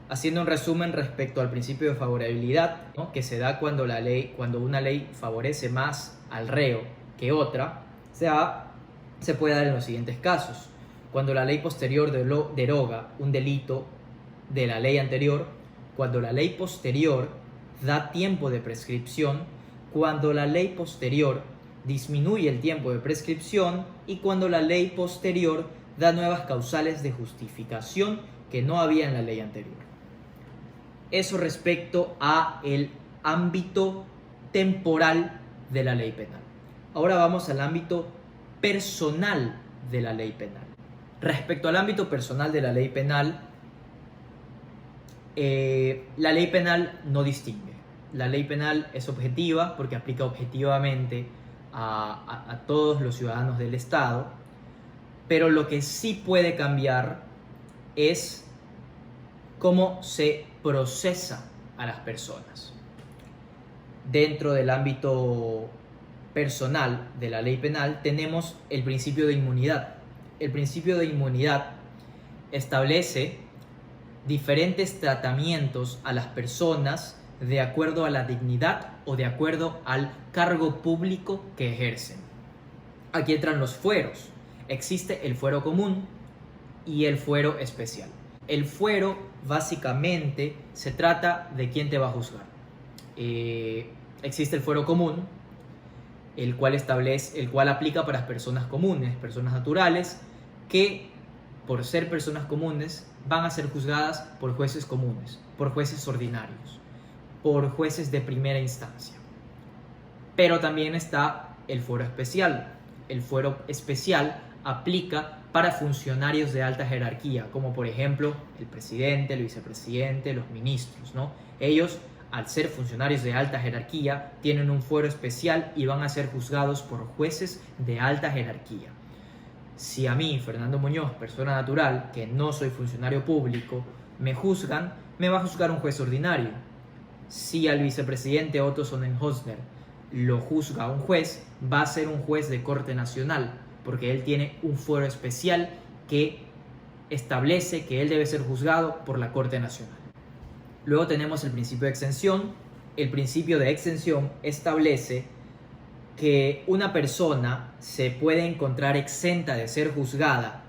Haciendo un resumen respecto al principio de favorabilidad, ¿no?, que se da cuando una ley favorece más al reo que otra, se puede dar en los siguientes casos. Cuando la ley posterior deroga un delito de la ley anterior, cuando la ley posterior da tiempo de prescripción, cuando la ley posterior disminuye el tiempo de prescripción y cuando la ley posterior da nuevas causales de justificación que no había en la ley anterior. Eso respecto a el ámbito temporal de la ley penal. Ahora vamos al ámbito personal de la ley penal. Respecto al ámbito personal de la ley penal, la ley penal no distingue. La ley penal es objetiva porque aplica objetivamente a todos los ciudadanos del Estado, pero lo que sí puede cambiar es cómo se procesa a las personas. Dentro del ámbito personal de la ley penal tenemos el principio de inmunidad. El principio de inmunidad establece diferentes tratamientos a las personas de acuerdo a la dignidad o de acuerdo al cargo público que ejercen. Aquí entran los fueros. Existe el fuero común y el fuero especial. El fuero básicamente se trata de quién te va a juzgar. Existe el fuero común, el cual aplica para las personas comunes, personas naturales, que por ser personas comunes van a ser juzgadas por jueces comunes, por jueces ordinarios, por jueces de primera instancia. Pero también está el fuero especial. El fuero especial aplica para funcionarios de alta jerarquía, como por ejemplo el presidente, el vicepresidente, los ministros, ¿no? Ellos, al ser funcionarios de alta jerarquía, tienen un fuero especial y van a ser juzgados por jueces de alta jerarquía. Si a mí, Fernando Muñoz, persona natural, que no soy funcionario público, me juzgan, me va a juzgar un juez ordinario. Si al vicepresidente Otto Sonnenhösner lo juzga un juez, va a ser un juez de corte nacional, porque él tiene un fuero especial que establece que él debe ser juzgado por la Corte Nacional. Luego tenemos el principio de exención. El principio de exención establece que una persona se puede encontrar exenta de ser juzgada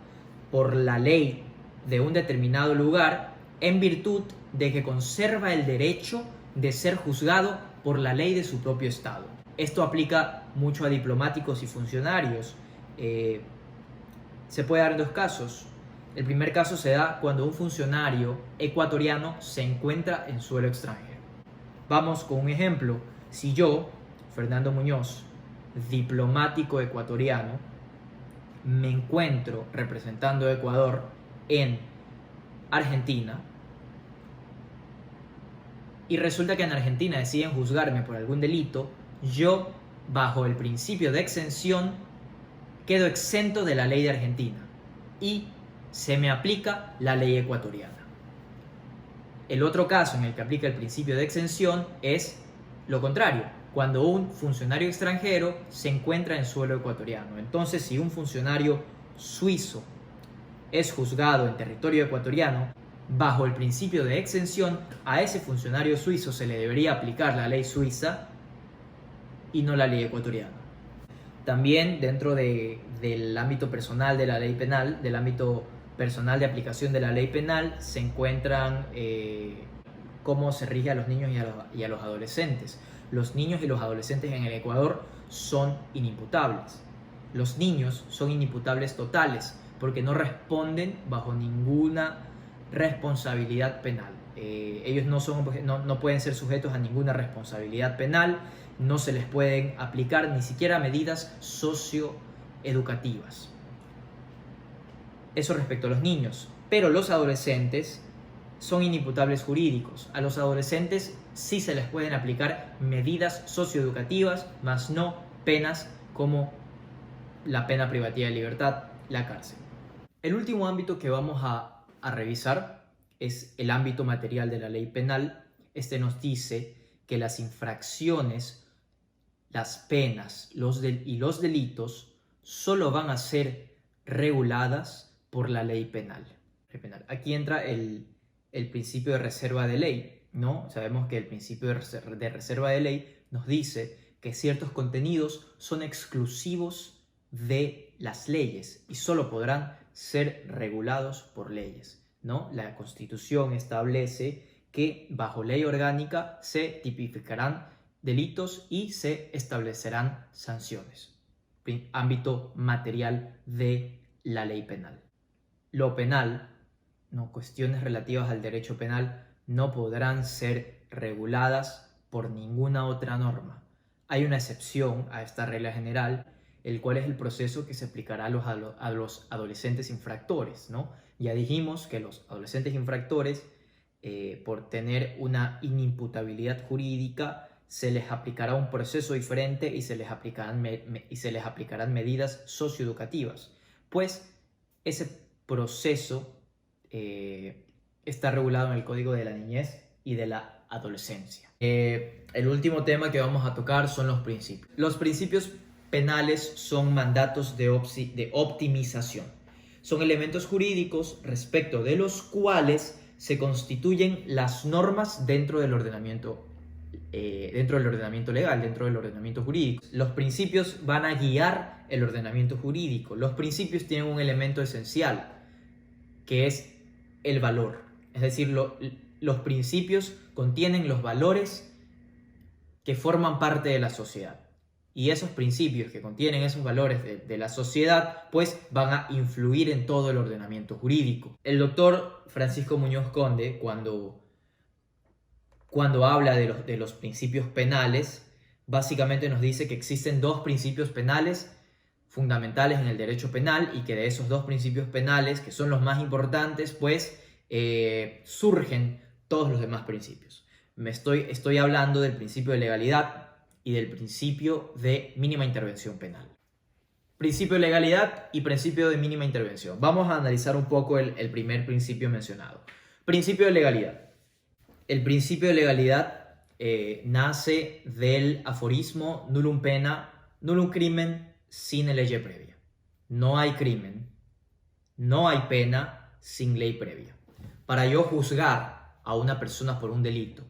por la ley de un determinado lugar en virtud de que conserva el derecho de ser juzgado por la ley de su propio estado. Esto aplica mucho a diplomáticos y funcionarios. Se puede dar en dos casos. El primer caso se da cuando un funcionario ecuatoriano se encuentra en suelo extranjero. Vamos con un ejemplo. Si yo, Fernando Muñoz, diplomático ecuatoriano, me encuentro representando a Ecuador en Argentina y resulta que en Argentina deciden juzgarme por algún delito, yo, bajo el principio de exención, quedo exento de la ley de Argentina y se me aplica la ley ecuatoriana. El otro caso en el que aplica el principio de exención es lo contrario, cuando un funcionario extranjero se encuentra en suelo ecuatoriano. Entonces, si un funcionario suizo es juzgado en territorio ecuatoriano, bajo el principio de exención, a ese funcionario suizo se le debería aplicar la ley suiza y no la ley ecuatoriana. También dentro del ámbito personal de la ley penal, del ámbito personal de aplicación de la ley penal, se encuentran cómo se rige a los niños y a los adolescentes. Los niños y los adolescentes en el Ecuador son inimputables. Los niños son inimputables totales porque no responden bajo ninguna responsabilidad penal. Ellos no pueden ser sujetos a ninguna responsabilidad penal, no se les pueden aplicar ni siquiera medidas socioeducativas. Eso respecto a los niños. Pero los adolescentes son inimputables jurídicos. A los adolescentes sí se les pueden aplicar medidas socioeducativas, mas no penas como la pena privativa de libertad, la cárcel. El último ámbito que vamos a revisar es el ámbito material de la ley penal. Este nos dice que las infracciones, las penas y los delitos solo van a ser reguladas por la ley penal. Aquí entra el el principio de reserva de ley, ¿no? Sabemos que el principio de reserva de ley nos dice que ciertos contenidos son exclusivos de las leyes y solo podrán ser regulados por leyes, ¿no? La Constitución establece que bajo ley orgánica se tipificarán delitos y se establecerán sanciones. Ámbito material de la ley penal. Lo penal, ¿no? Cuestiones relativas al derecho penal no podrán ser reguladas por ninguna otra norma. Hay una excepción a esta regla general, el cual es el proceso que se aplicará a los adolescentes infractores, ¿no? Ya dijimos que los adolescentes infractores, por tener una inimputabilidad jurídica, se les aplicará un proceso diferente y se les aplicarán medidas socioeducativas, pues ese proceso está regulado en el Código de la Niñez y de la Adolescencia. El último tema que vamos a tocar son los principios. Los principios penales son mandatos de optimización. Son elementos jurídicos respecto de los cuales se constituyen las normas dentro del ordenamiento legal, dentro del ordenamiento jurídico. Los principios van a guiar el ordenamiento jurídico. Los principios tienen un elemento esencial, que es el valor. Es decir, los principios contienen los valores que forman parte de la sociedad. Y esos principios que contienen esos valores de la sociedad, pues van a influir en todo el ordenamiento jurídico. El doctor Francisco Muñoz Conde, cuando habla de los principios penales, básicamente nos dice que existen dos principios penales fundamentales en el derecho penal y que de esos dos principios penales, que son los más importantes, pues surgen todos los demás principios. Estoy hablando del principio de legalidad y del principio de mínima intervención penal. Principio de legalidad y principio de mínima intervención. Vamos a analizar un poco el primer principio mencionado. Principio de legalidad. El principio de legalidad nace del aforismo nullum pena, nullum crimen sine lege previa. No hay crimen, no hay pena sin ley previa. Para yo juzgar a una persona por un delito,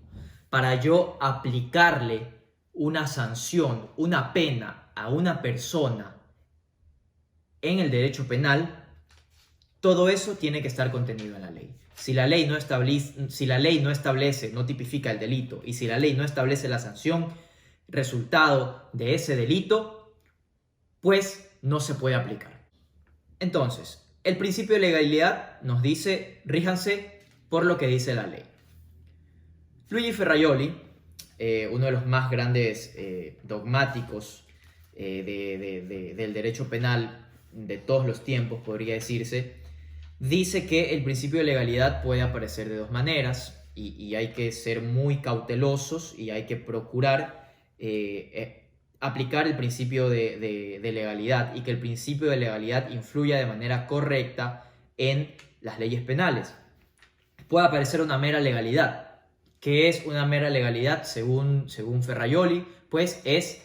para yo aplicarle una sanción, una pena a una persona en el derecho penal, todo eso tiene que estar contenido en la ley. Si la ley no establece, no tipifica el delito, y si la ley no establece la sanción resultado de ese delito, pues no se puede aplicar. Entonces, el principio de legalidad nos dice, ríjanse por lo que dice la ley. Luigi Ferrajoli, uno de los más grandes dogmáticos del derecho penal de todos los tiempos, podría decirse, dice que el principio de legalidad puede aparecer de dos maneras y hay que ser muy cautelosos y hay que procurar aplicar el principio de legalidad y que el principio de legalidad influya de manera correcta en las leyes penales. Puede aparecer una mera legalidad. ¿Qué es una mera legalidad según Ferrajoli? Pues es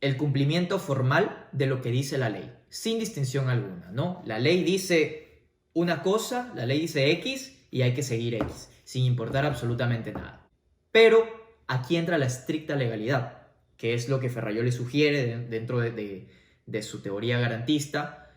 el cumplimiento formal de lo que dice la ley, sin distinción alguna, ¿no? La ley dice una cosa, la ley dice X y hay que seguir X, sin importar absolutamente nada. Pero aquí entra la estricta legalidad, que es lo que Ferrajoli sugiere dentro de su teoría garantista.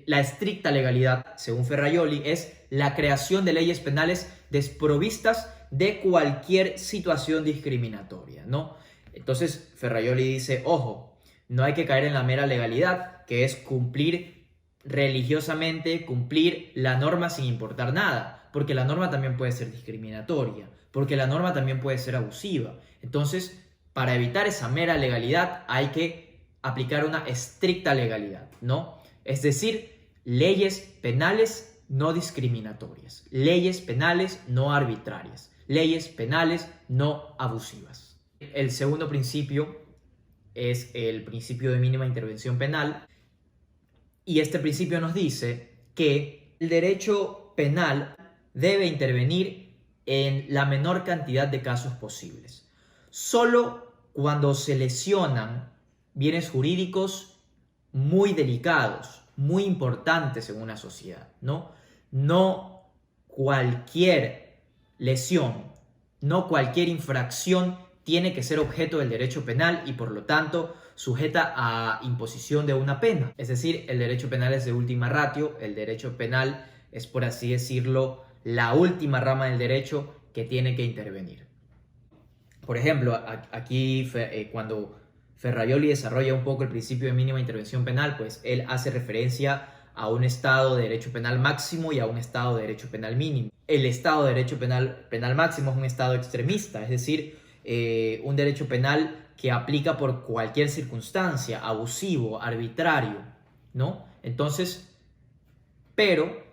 La estricta legalidad, según Ferrajoli, es la creación de leyes penales desprovistas de cualquier situación discriminatoria, ¿no? Entonces Ferrajoli dice, ojo, no hay que caer en la mera legalidad, que es cumplir religiosamente, cumplir la norma sin importar nada, porque la norma también puede ser discriminatoria, porque la norma también puede ser abusiva. Entonces, para evitar esa mera legalidad hay que aplicar una estricta legalidad, ¿no? Es decir, leyes penales no discriminatorias, leyes penales no arbitrarias, leyes penales no abusivas. El segundo principio es el principio de mínima intervención penal y este principio nos dice que el derecho penal debe intervenir en la menor cantidad de casos posibles. Solo cuando se lesionan bienes jurídicos muy delicados, muy importantes en una sociedad, ¿no? No cualquier lesión, no cualquier infracción tiene que ser objeto del derecho penal y por lo tanto sujeta a imposición de una pena. Es decir, el derecho penal es de última ratio, el derecho penal es, por así decirlo, la última rama del derecho que tiene que intervenir. Por ejemplo, aquí cuando Ferrajoli desarrolla un poco el principio de mínima intervención penal, pues él hace referencia a un estado de derecho penal máximo y a un estado de derecho penal mínimo. El estado de derecho penal máximo es un estado extremista, es decir, un derecho penal que aplica por cualquier circunstancia, abusivo, arbitrario, ¿no? Entonces, pero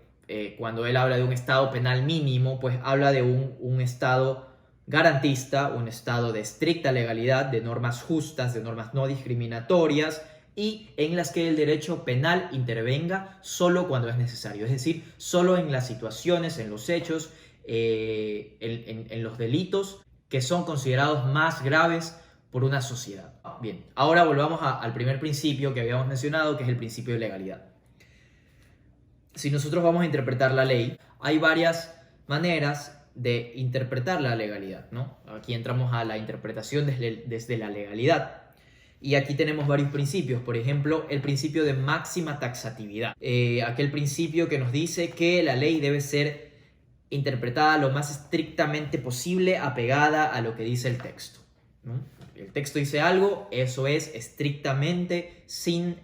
cuando él habla de un estado penal mínimo, pues habla de un estado garantista, un estado de estricta legalidad, de normas justas, de normas no discriminatorias y en las que el derecho penal intervenga solo cuando es necesario, es decir, solo en las situaciones, en los hechos, en los delitos que son considerados más graves por una sociedad. Bien, ahora volvamos al primer principio que habíamos mencionado, que es el principio de legalidad. Si nosotros vamos a interpretar la ley, hay varias maneras de interpretar la legalidad, ¿no? Aquí entramos a la interpretación desde la legalidad. Y aquí tenemos varios principios, por ejemplo, el principio de máxima taxatividad. Aquel principio que nos dice que la ley debe ser interpretada lo más estrictamente posible, apegada a lo que dice el texto, ¿no? El texto dice algo, eso es estrictamente, sin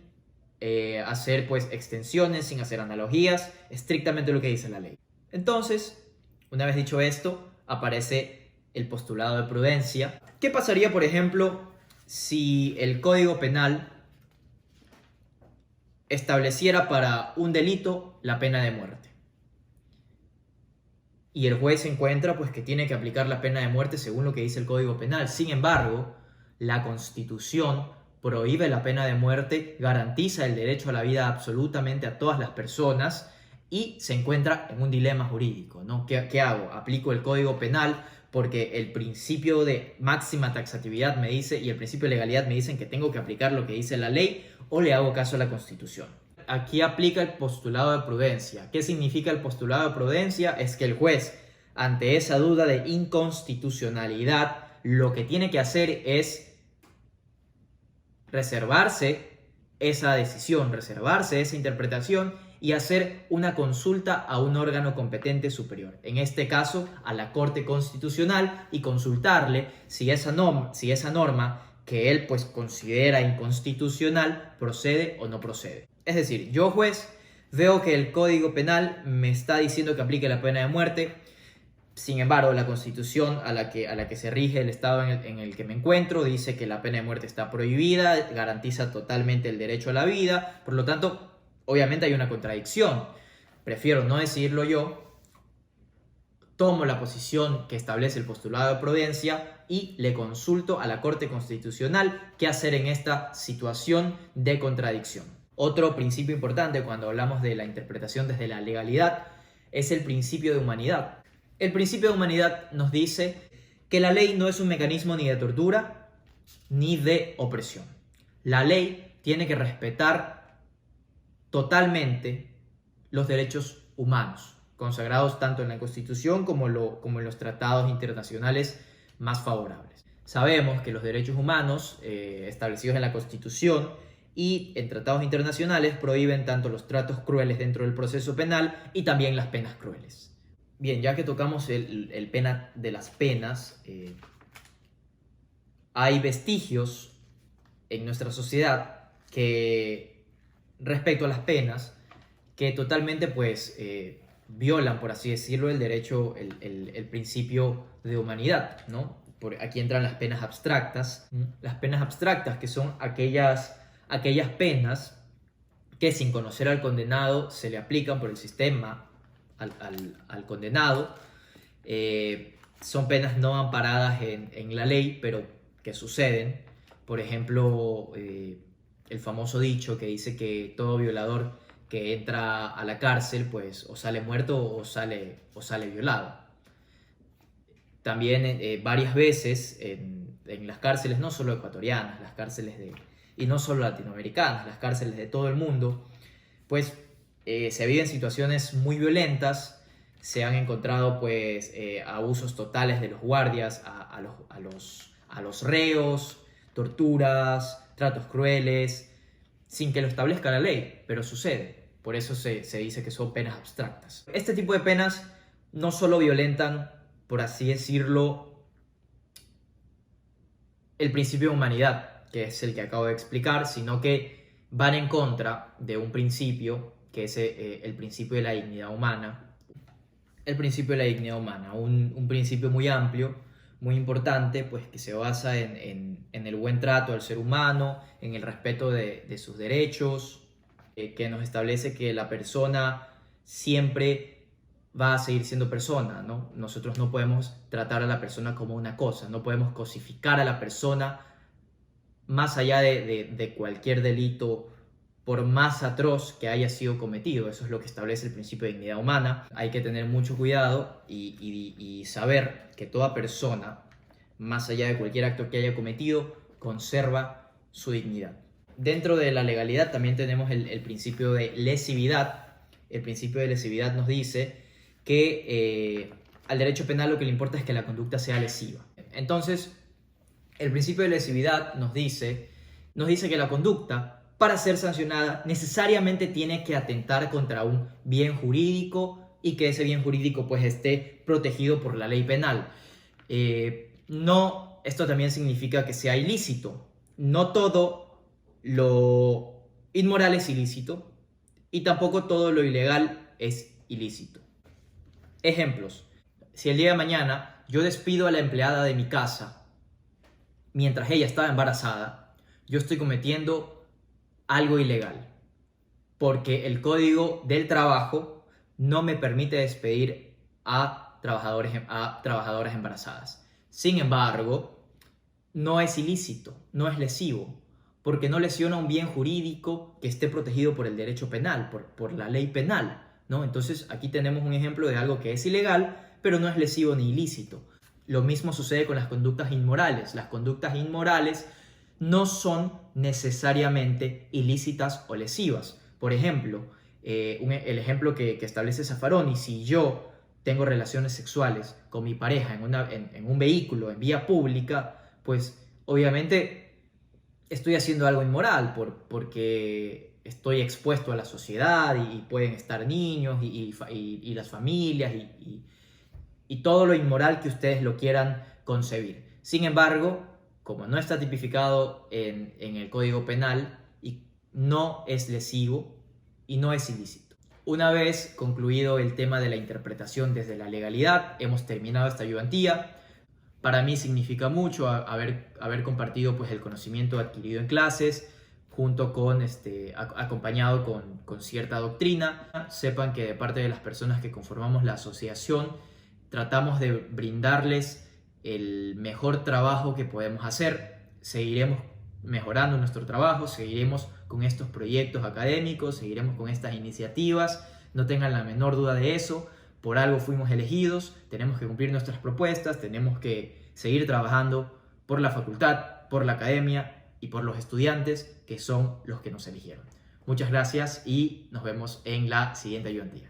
hacer pues extensiones, sin hacer analogías, estrictamente lo que dice la ley. Entonces, una vez dicho esto, aparece el postulado de prudencia. ¿Qué pasaría, por ejemplo, si el Código Penal estableciera para un delito la pena de muerte? Y el juez encuentra pues que tiene que aplicar la pena de muerte según lo que dice el Código Penal. Sin embargo, la Constitución prohíbe la pena de muerte, garantiza el derecho a la vida absolutamente a todas las personas y se encuentra en un dilema jurídico, ¿no? ¿Qué hago? ¿Aplico el Código Penal porque el principio de máxima taxatividad me dice y el principio de legalidad me dicen que tengo que aplicar lo que dice la ley, o le hago caso a la Constitución? Aquí aplica el postulado de prudencia. ¿Qué significa el postulado de prudencia? Es que el juez, ante esa duda de inconstitucionalidad, lo que tiene que hacer es reservarse esa decisión, reservarse esa interpretación y hacer una consulta a un órgano competente superior, en este caso a la Corte Constitucional, y consultarle si esa norma que él pues considera inconstitucional procede o no procede. Es decir, yo juez veo que el Código Penal me está diciendo que aplique la pena de muerte. Sin embargo, la Constitución a la que se rige el Estado en el que me encuentro dice que la pena de muerte está prohibida, garantiza totalmente el derecho a la vida. Por lo tanto, obviamente hay una contradicción. Prefiero no decidirlo yo, tomo la posición que establece el postulado de prudencia y le consulto a la Corte Constitucional qué hacer en esta situación de contradicción. Otro principio importante cuando hablamos de la interpretación desde la legalidad es el principio de humanidad. El principio de humanidad nos dice que la ley no es un mecanismo ni de tortura ni de opresión. La ley tiene que respetar totalmente los derechos humanos, consagrados tanto en la Constitución como en los tratados internacionales más favorables. Sabemos que los derechos humanos establecidos en la Constitución y en tratados internacionales prohíben tanto los tratos crueles dentro del proceso penal y también las penas crueles. Bien, ya que tocamos el tema de las penas, hay vestigios en nuestra sociedad que, respecto a las penas, que totalmente pues violan, por así decirlo, el derecho, el principio de humanidad, ¿no? Aquí entran las penas abstractas. Las penas abstractas, que son aquellas penas que sin conocer al condenado se le aplican por el sistema al condenado. Son penas no amparadas en la ley, pero que suceden. Por ejemplo, el famoso dicho que dice que todo violador que entra a la cárcel pues o sale muerto o sale violado. También varias veces en las cárceles, no solo ecuatorianas, las cárceles y no solo latinoamericanas, las cárceles de todo el mundo, pues se viven situaciones muy violentas, se han encontrado pues abusos totales de los guardias a los reos, torturas, tratos crueles, sin que lo establezca la ley, pero sucede. Por eso se dice que son penas abstractas. Este tipo de penas no solo violentan, por así decirlo, el principio de humanidad, que es el que acabo de explicar, sino que van en contra de un principio, que es el principio de la dignidad humana. El principio de la dignidad humana, un principio muy amplio, muy importante, pues que se basa en el buen trato al ser humano, en el respeto de sus derechos, que nos establece que la persona siempre va a seguir siendo persona, ¿no? Nosotros no podemos tratar a la persona como una cosa, no podemos cosificar a la persona más allá de cualquier delito, por más atroz que haya sido cometido. Eso es lo que establece el principio de dignidad humana. Hay que tener mucho cuidado y saber que toda persona, más allá de cualquier acto que haya cometido, conserva su dignidad. Dentro de la legalidad también tenemos el principio de lesividad. El principio de lesividad nos dice que al derecho penal lo que le importa es que la conducta sea lesiva. Entonces, el principio de lesividad nos dice que la conducta, para ser sancionada, necesariamente tiene que atentar contra un bien jurídico y que ese bien jurídico pues esté protegido por la ley penal. Esto también significa que sea ilícito. No todo lo inmoral es ilícito y tampoco todo lo ilegal es ilícito. Ejemplos. Si el día de mañana yo despido a la empleada de mi casa mientras ella estaba embarazada, yo estoy cometiendo algo ilegal, porque el Código del Trabajo no me permite despedir a trabajadoras embarazadas. Sin embargo, no es ilícito, no es lesivo, porque no lesiona un bien jurídico que esté protegido por el derecho penal, por la ley penal, ¿no? Entonces aquí tenemos un ejemplo de algo que es ilegal, pero no es lesivo ni ilícito. Lo mismo sucede con las conductas inmorales. Las conductas inmorales no son necesariamente ilícitas o lesivas. Por ejemplo, el ejemplo que establece Zaffaroni: si yo tengo relaciones sexuales con mi pareja en un vehículo, en vía pública, pues obviamente estoy haciendo algo inmoral porque estoy expuesto a la sociedad y pueden estar niños y las familias y todo lo inmoral que ustedes lo quieran concebir. Sin embargo, como no está tipificado en el Código Penal, y no es lesivo y no es ilícito. Una vez concluido el tema de la interpretación desde la legalidad, hemos terminado esta ayudantía. Para mí significa mucho haber compartido pues, el conocimiento adquirido en clases, junto con, acompañado con cierta doctrina. Sepan que de parte de las personas que conformamos la asociación, tratamos de brindarles el mejor trabajo que podemos hacer. Seguiremos mejorando nuestro trabajo, seguiremos con estos proyectos académicos, seguiremos con estas iniciativas. No tengan la menor duda de eso. Por algo fuimos elegidos, tenemos que cumplir nuestras propuestas, tenemos que seguir trabajando por la facultad, por la academia y por los estudiantes, que son los que nos eligieron. Muchas gracias y nos vemos en la siguiente ayudantía.